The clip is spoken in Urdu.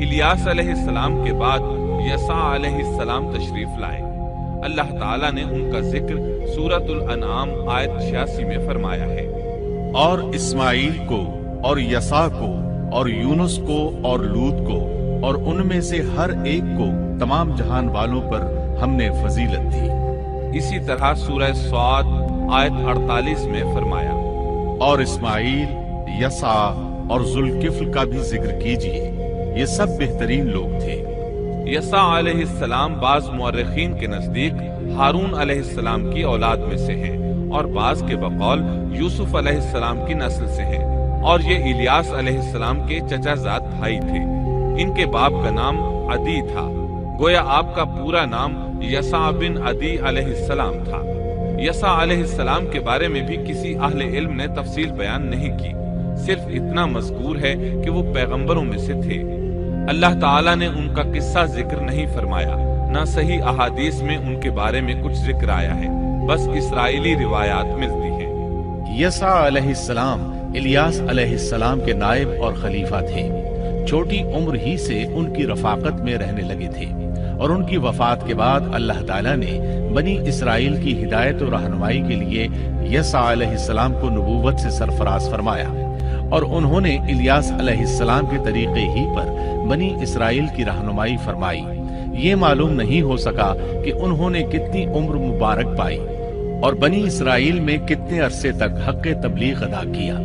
الیاس علیہ السلام کے بعد یسع علیہ السلام تشریف لائے۔ اللہ تعالیٰ نے ان کا ذکر سورۃ الانعام آیت 86 میں فرمایا ہے۔ اور اسماعیل کو اور یسع کو اور یونس کو اور لوط کو اور ان میں سے ہر ایک کو تمام جہان والوں پر ہم نے فضیلت دی۔ اسی طرح سورہ صاد آیت 48 میں فرمایا، اور اسماعیل، یسع اور ذوالکفل کا بھی ذکر کیجیے، یہ سب بہترین لوگ تھے۔ یسع علیہ السلام بعض مورخین کے نزدیک ہارون علیہ السلام کی اولاد میں سے ہیں، اور بعض کے بقول یوسف علیہ السلام کی نسل سے ہیں، اور یہ الیاس علیہ السلام کے چچا زاد بھائی تھے۔ ان کے باپ کا نام عدی تھا، گویا آپ کا پورا نام یسع بن عدی علیہ السلام تھا۔ یسع علیہ السلام کے بارے میں بھی کسی اہل علم نے تفصیل بیان نہیں کی، صرف اتنا مذکور ہے کہ وہ پیغمبروں میں سے تھے۔ اللہ تعالیٰ نے ان کا قصہ ذکر نہیں فرمایا، نہ صحیح احادیث میں ان کے بارے میں کچھ ذکر آیا ہے، بس اسرائیلی روایات ملتی ہیں۔ یسع علیہ السلام الیاس علیہ السلام کے نائب اور خلیفہ تھے۔ چھوٹی عمر ہی سے ان کی رفاقت میں رہنے لگے تھے، اور ان کی وفات کے بعد اللہ تعالیٰ نے بنی اسرائیل کی ہدایت و رہنمائی کے لیے یسع علیہ السلام کو نبوت سے سرفراز فرمایا، اور انہوں نے الیاس علیہ السلام کے طریقے ہی پر بنی اسرائیل کی رہنمائی فرمائی۔ یہ معلوم نہیں ہو سکا کہ انہوں نے کتنی عمر مبارک پائی اور بنی اسرائیل میں کتنے عرصے تک حق تبلیغ ادا کیا۔